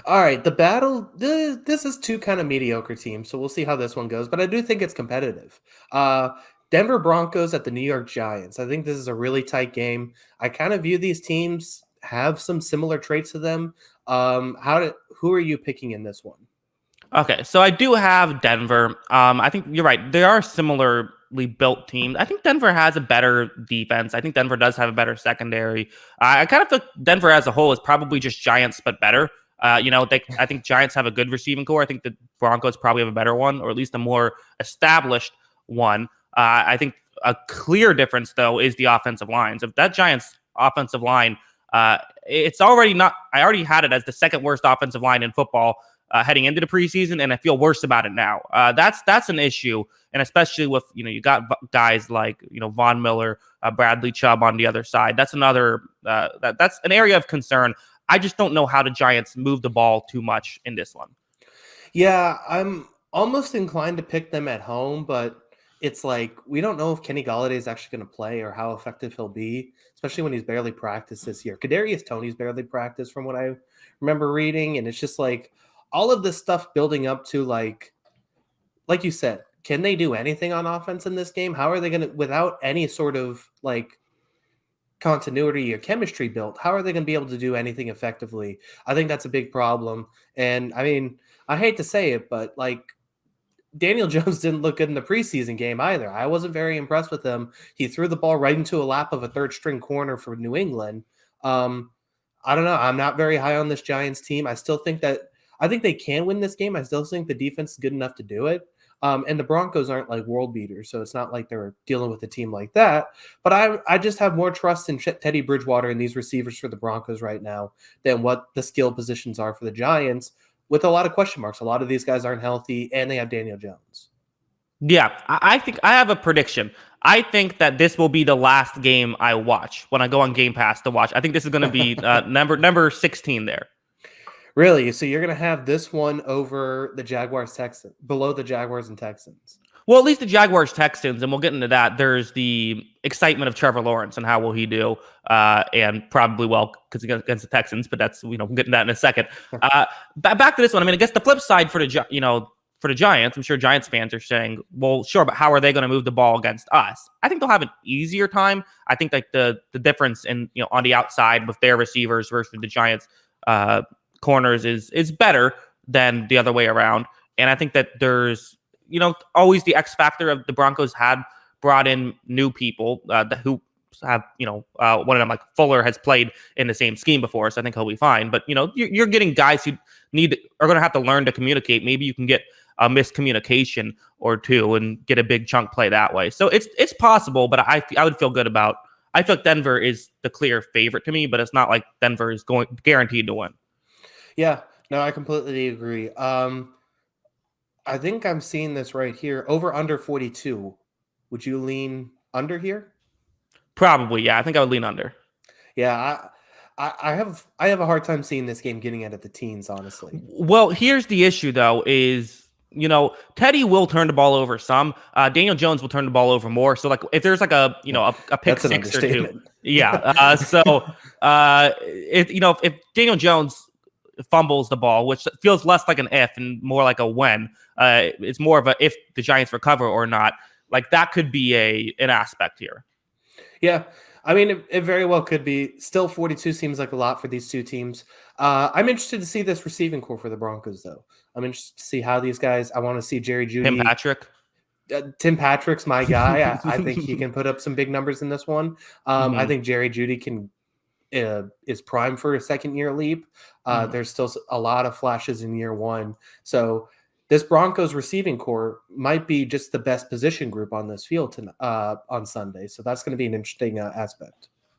All right, the battle. This is two kind of mediocre teams, so we'll see how this one goes. But I do think it's competitive. Uh, Denver Broncos at the New York Giants. I think this is a really tight game. I kind of view these teams have some similar traits to them. Who are you picking in this one? Okay, so I do have Denver. I think you're right. They are similarly built teams. I think Denver has a better defense. I think Denver does have a better secondary. I kind of think Denver as a whole is probably just Giants, but better. I think Giants have a good receiving core. I think the Broncos probably have a better one, or at least a more established one. I think a clear difference, though, is the offensive lines. If that Giants offensive line, it's already not. I already had it as the second worst offensive line in football heading into the preseason, and I feel worse about it now. That's an issue, and especially with you got guys like Von Miller, Bradley Chubb on the other side. That's another that's an area of concern. I just don't know how the Giants move the ball too much in this one. Yeah, I'm almost inclined to pick them at home, but it's like we don't know if Kenny Galladay is actually going to play or how effective he'll be, especially when he's barely practiced this year. Kadarius Toney's barely practiced from what I remember reading, and it's just like all of this stuff building up to like you said, can they do anything on offense in this game? How are they going to without any sort of like continuity or chemistry built, how are they going to be able to do anything effectively? I think that's a big problem. And I mean, I hate to say it, but like Daniel Jones didn't look good in the preseason game either. I wasn't very impressed with him. He threw the ball right into a lap of a third string corner for New England. Um, I don't know. I'm not very high on this Giants team. I think they can win this game. I still think the defense is good enough to do it. And the Broncos aren't like world beaters, so it's not like they're dealing with a team like that. But I just have more trust in Teddy Bridgewater and these receivers for the Broncos right now than what the skill positions are for the Giants, with a lot of question marks. A lot of these guys aren't healthy, and they have Daniel Jones. Yeah, I think I have a prediction. I think that this will be the last game I watch when I go on Game Pass to watch. I think this is going to be number 16 there. Really? So you're going to have this one over the Jaguars Texans, below the Jaguars and Texans? Well, at least the Jaguars Texans, and we'll get into that. There's the excitement of Trevor Lawrence and how will he do, and probably well because against the Texans. But that's we'll get into that in a second. Back to this one. I mean, I guess the flip side for the Giants, I'm sure Giants fans are saying, well, sure, but how are they going to move the ball against us? I think they'll have an easier time. I think like the difference in on the outside with their receivers versus the Giants corners is better than the other way around. And I think that there's always the X factor of the Broncos had brought in new people who have, one of them, like Fuller, has played in the same scheme before, so I think he'll be fine. But, you're getting guys who are going to have to learn to communicate. Maybe you can get a miscommunication or two and get a big chunk play that way. So it's possible, but I would feel good about. I feel like Denver is the clear favorite to me, but it's not like Denver is going guaranteed to win. Yeah, no, I completely agree. I think I'm seeing this right here. Over under 42. Would you lean under here? Probably, yeah. I think I would lean under. Yeah, I have a hard time seeing this game getting out of the teens, honestly. Well, here's the issue, though, is Teddy will turn the ball over some. Daniel Jones will turn the ball over more. So like if there's like a pick That's an six or two, understatement. yeah. If Daniel Jones fumbles the ball, which feels less like an if and more like a when, it's more of a if the Giants recover or not. Like that could be an aspect here. Yeah, I mean, it very well could be. Still, 42 seems like a lot for these two teams. I'm interested to see this receiving core for the Broncos, though. I'm interested to see how these guys. I want to see Jerry Tim Jeudy. Patrick. Tim Patrick's my guy. I think he can put up some big numbers in this one. I think Jerry Jeudy is prime for a second year leap. There's still a lot of flashes in year one. So this Broncos receiving core might be just the best position group on this field on Sunday. So that's going to be an interesting aspect.